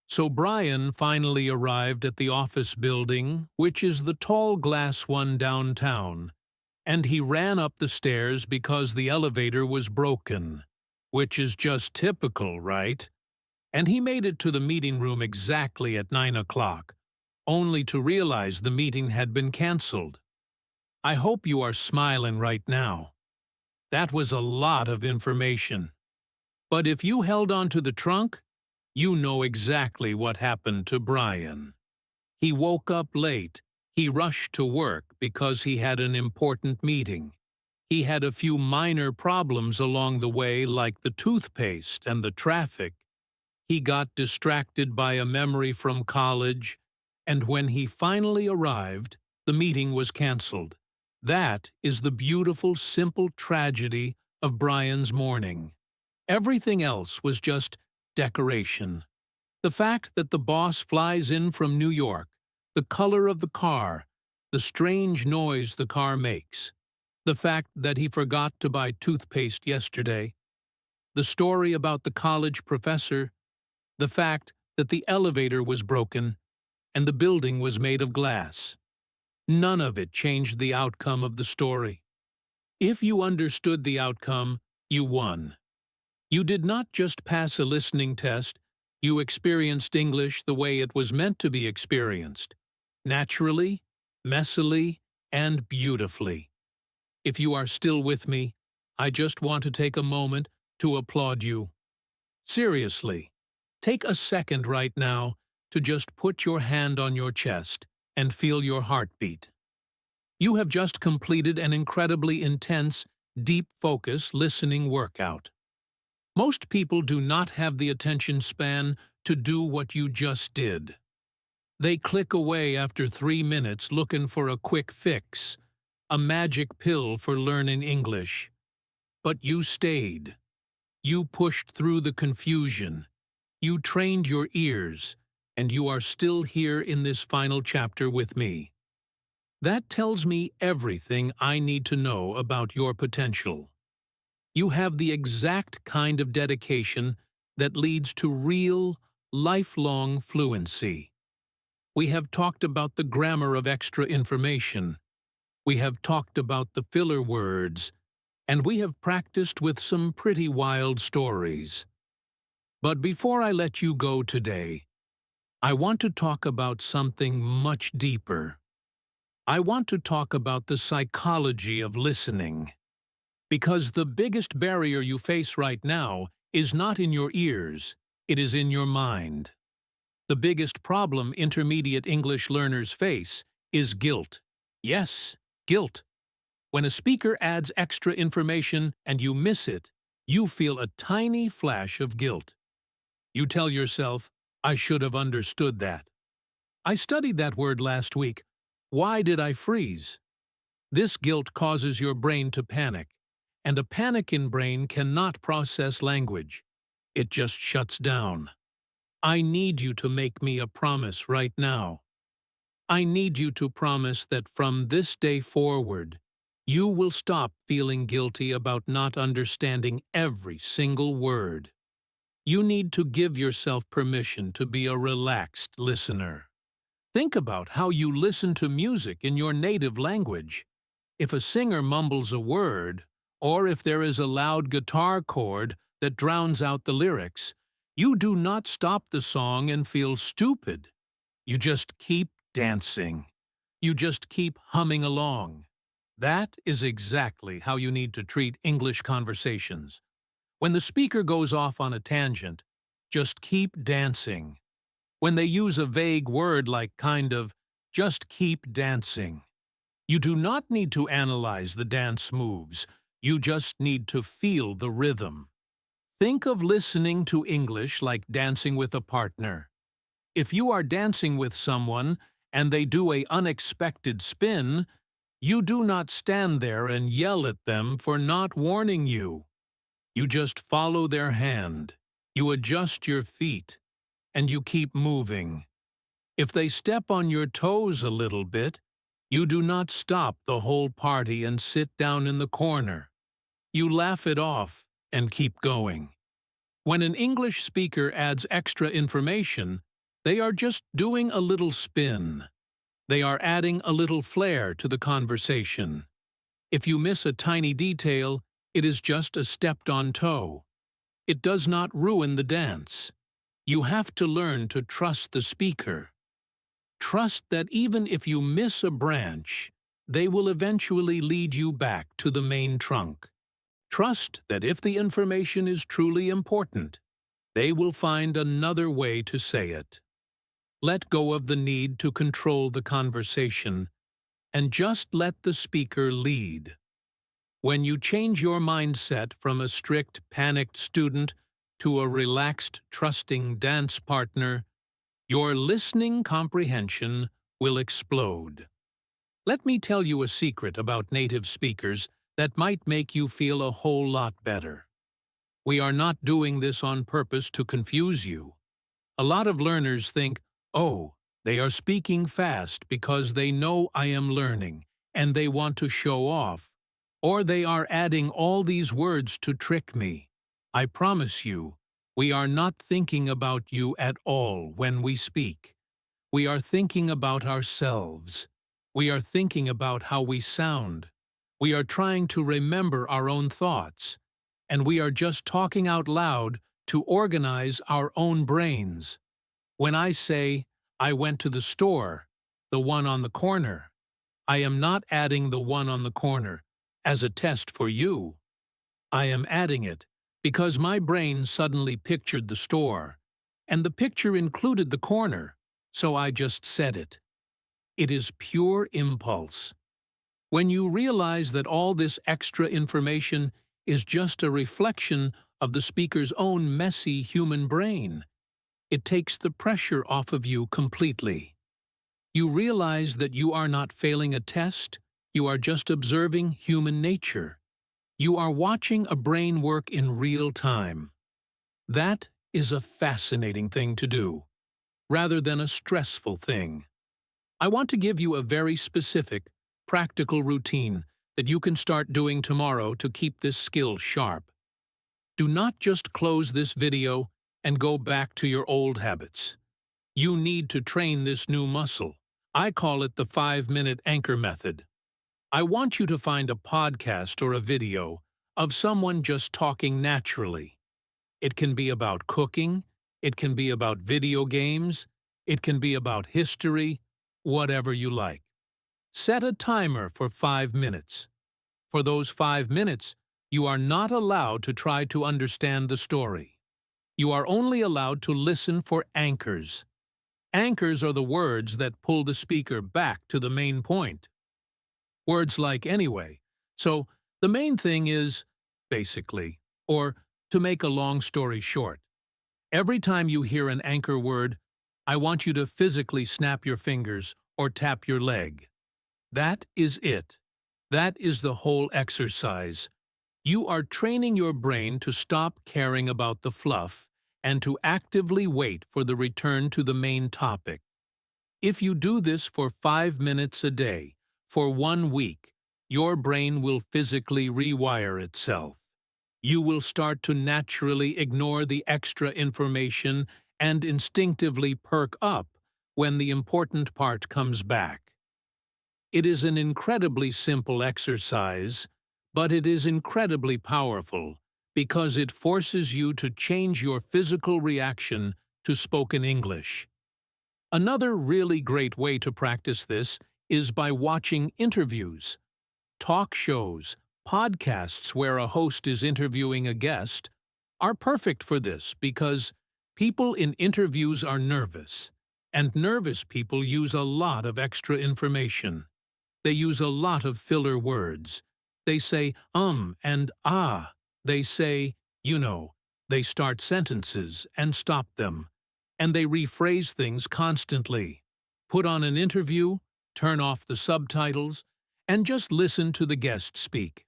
So Brian finally arrived at the office building, which is the tall glass one downtown, and he ran up the stairs because the elevator was broken, which is just typical, right? And he made it to the meeting room exactly at 9 o'clock, only to realize the meeting had been canceled. I hope you are smiling right now. That was a lot of information. But if you held on to the trunk, you know exactly what happened to Brian. He woke up late. He rushed to work because he had an important meeting. He had a few minor problems along the way, like the toothpaste and the traffic. He got distracted by a memory from college, and when he finally arrived, the meeting was canceled. That is the beautiful, simple tragedy of Brian's morning. Everything else was just decoration. The fact that the boss flies in from New York, the color of the car, the strange noise the car makes, the fact that he forgot to buy toothpaste yesterday, the story about the college professor, the fact that the elevator was broken and the building was made of glass. None of it changed the outcome of the story. If you understood the outcome, you won. You did not just pass a listening test, you experienced English the way it was meant to be experienced. Naturally, messily, and beautifully. If you are still with me, I just want to take a moment to applaud you. Seriously, take a second right now to just put your hand on your chest and feel your heartbeat. You have just completed an incredibly intense, deep focus listening workout. Most people do not have the attention span to do what you just did. They click away after 3 minutes looking for a quick fix, a magic pill for learning English. But you stayed. You pushed through the confusion. You trained your ears, and you are still here in this final chapter with me. That tells me everything I need to know about your potential. You have the exact kind of dedication that leads to real, lifelong fluency. We have talked about the grammar of extra information. We have talked about the filler words, and we have practiced with some pretty wild stories. But before I let you go today, I want to talk about something much deeper. I want to talk about the psychology of listening. Because the biggest barrier you face right now is not in your ears, it is in your mind. The biggest problem intermediate English learners face is guilt. Yes, guilt. When a speaker adds extra information and you miss it, you feel a tiny flash of guilt. You tell yourself, I should have understood that. I studied that word last week. Why did I freeze? This guilt causes your brain to panic, and a panic-in brain cannot process language. It just shuts down. I need you to make me a promise right now. I need you to promise that from this day forward, you will stop feeling guilty about not understanding every single word. You need to give yourself permission to be a relaxed listener. Think about how you listen to music in your native language. If a singer mumbles a word, or if there is a loud guitar chord that drowns out the lyrics, you do not stop the song and feel stupid. You just keep dancing. You just keep humming along. That is exactly how you need to treat English conversations. When the speaker goes off on a tangent, just keep dancing. When they use a vague word like kind of, just keep dancing. You do not need to analyze the dance moves. You just need to feel the rhythm. Think of listening to English like dancing with a partner. If you are dancing with someone and they do an unexpected spin, you do not stand there and yell at them for not warning you. You just follow their hand, you adjust your feet, and you keep moving. If they step on your toes a little bit, you do not stop the whole party and sit down in the corner. You laugh it off and keep going. When an English speaker adds extra information, they are just doing a little spin. They are adding a little flair to the conversation. If you miss a tiny detail, it is just a stepped-on toe. It does not ruin the dance. You have to learn to trust the speaker. Trust that even if you miss a branch, they will eventually lead you back to the main trunk. Trust that if the information is truly important, they will find another way to say it. Let go of the need to control the conversation, and just let the speaker lead. When you change your mindset from a strict, panicked student to a relaxed, trusting dance partner, your listening comprehension will explode. Let me tell you a secret about native speakers that might make you feel a whole lot better. We are not doing this on purpose to confuse you. A lot of learners think, oh, they are speaking fast because they know I am learning, and they want to show off. Or they are adding all these words to trick me. I promise you, we are not thinking about you at all when we speak. We are thinking about ourselves. We are thinking about how we sound. We are trying to remember our own thoughts. And we are just talking out loud to organize our own brains. When I say, I went to the store, the one on the corner, I am not adding the one on the corner as a test for you. I am adding it because my brain suddenly pictured the store, and the picture included the corner, so I just said it. It is pure impulse. When you realize that all this extra information is just a reflection of the speaker's own messy human brain, it takes the pressure off of you completely. You realize that you are not failing a test, you are just observing human nature. You are watching a brain work in real time. That is a fascinating thing to do, rather than a stressful thing. I want to give you a very specific, practical routine that you can start doing tomorrow to keep this skill sharp. Do not just close this video and go back to your old habits. You need to train this new muscle. I call it the 5-minute anchor method. I want you to find a podcast or a video of someone just talking naturally. It can be about cooking, it can be about video games, it can be about history, whatever you like. Set a timer for 5 minutes. For those 5 minutes, you are not allowed to try to understand the story. You are only allowed to listen for anchors. Anchors are the words that pull the speaker back to the main point. Words like anyway. So, the main thing is, basically, or to make a long story short. Every time you hear an anchor word, I want you to physically snap your fingers or tap your leg. That is it. That is the whole exercise. You are training your brain to stop caring about the fluff and to actively wait for the return to the main topic. If you do this for 5 minutes a day, for 1 week, your brain will physically rewire itself. You will start to naturally ignore the extra information and instinctively perk up when the important part comes back. It is an incredibly simple exercise, but it is incredibly powerful because it forces you to change your physical reaction to spoken English. Another really great way to practice this is by watching interviews. Talk shows, podcasts where a host is interviewing a guest are perfect for this because people in interviews are nervous, and nervous people use a lot of extra information. They use a lot of filler words. They say and ah. They say, you know. They start sentences and stop them. And they rephrase things constantly. Put on an interview, turn off the subtitles, and just listen to the guest speak.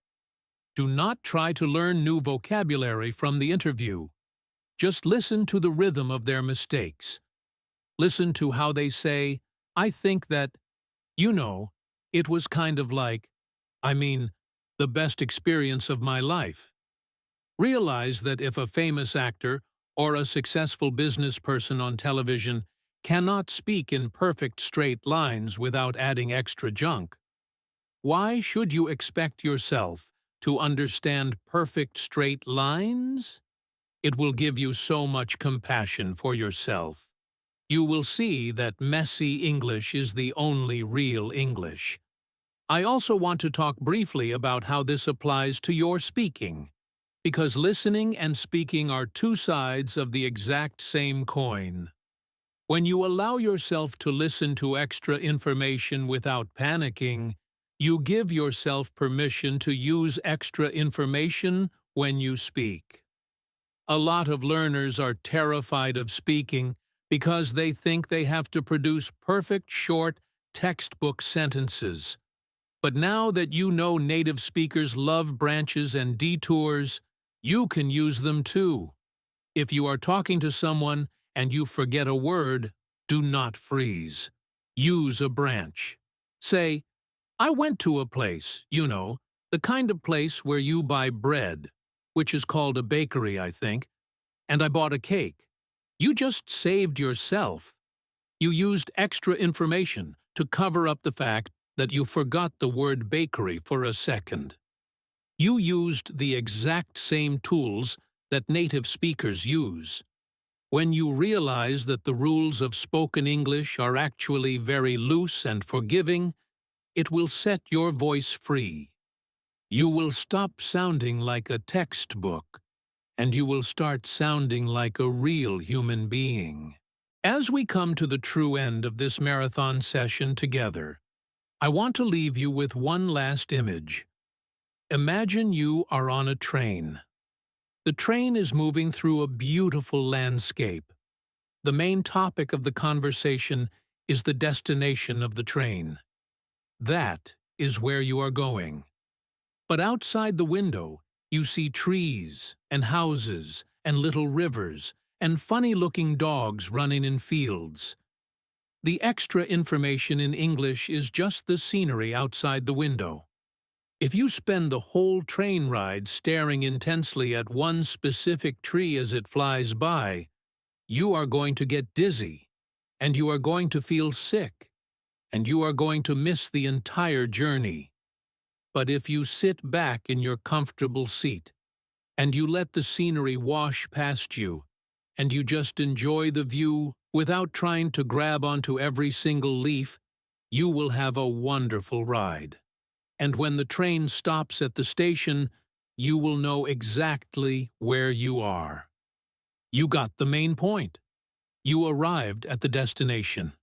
Do not try to learn new vocabulary from the interview. Just listen to the rhythm of their mistakes. Listen to how they say, I think that, you know, it was kind of like, the best experience of my life. Realize that if a famous actor or a successful business person on television cannot speak in perfect straight lines without adding extra junk, why should you expect yourself to understand perfect straight lines? It will give you so much compassion for yourself. You will see that messy English is the only real English. I also want to talk briefly about how this applies to your speaking, because listening and speaking are two sides of the exact same coin. When you allow yourself to listen to extra information without panicking, you give yourself permission to use extra information when you speak. A lot of learners are terrified of speaking because they think they have to produce perfect, short, textbook sentences. But now that you know native speakers love branches and detours, you can use them too. If you are talking to someone and you forget a word, do not freeze. Use a branch. Say, I went to a place, you know, the kind of place where you buy bread, which is called a bakery, I think, and I bought a cake. You just saved yourself. You used extra information to cover up the fact that you forgot the word bakery for a second. You used the exact same tools that native speakers use. When you realize that the rules of spoken English are actually very loose and forgiving, it will set your voice free. You will stop sounding like a textbook, and you will start sounding like a real human being. As we come to the true end of this marathon session together, I want to leave you with one last image. Imagine you are on a train. The train is moving through a beautiful landscape. The main topic of the conversation is the destination of the train. That is where you are going. But outside the window, you see trees and houses and little rivers and funny-looking dogs running in fields. The extra information in English is just the scenery outside the window. If you spend the whole train ride staring intensely at one specific tree as it flies by, you are going to get dizzy, and you are going to feel sick, and you are going to miss the entire journey. But if you sit back in your comfortable seat, and you let the scenery wash past you, and you just enjoy the view without trying to grab onto every single leaf, you will have a wonderful ride. And when the train stops at the station, you will know exactly where you are. You got the main point. You arrived at the destination.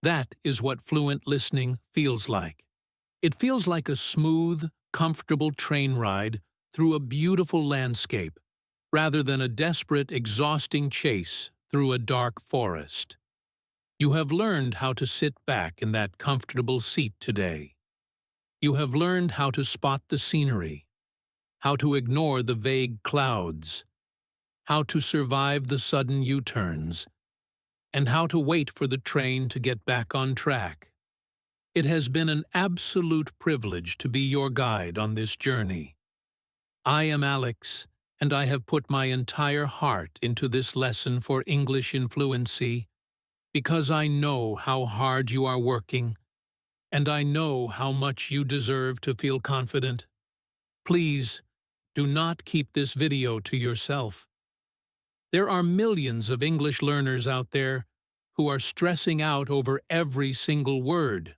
That is what fluent listening feels like. It feels like a smooth, comfortable train ride through a beautiful landscape, rather than a desperate, exhausting chase through a dark forest. You have learned how to sit back in that comfortable seat today. You have learned how to spot the scenery, how to ignore the vague clouds, how to survive the sudden U-turns, and how to wait for the train to get back on track. It has been an absolute privilege to be your guide on this journey. I am Alex, and I have put my entire heart into this lesson for English in Fluency because I know how hard you are working, and I know how much you deserve to feel confident. Please, do not keep this video to yourself. There are millions of English learners out there who are stressing out over every single word,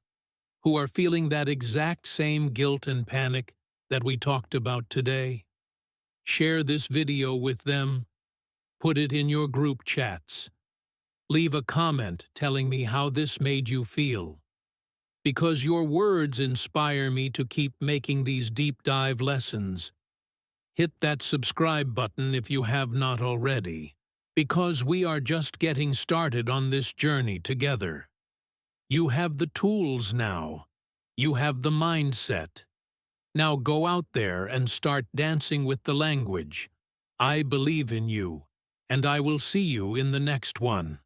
who are feeling that exact same guilt and panic that we talked about today. Share this video with them. Put it in your group chats. Leave a comment telling me how this made you feel. Because your words inspire me to keep making these deep dive lessons. Hit that subscribe button if you have not already, because we are just getting started on this journey together. You have the tools now. You have the mindset. Now go out there and start dancing with the language. I believe in you, and I will see you in the next one.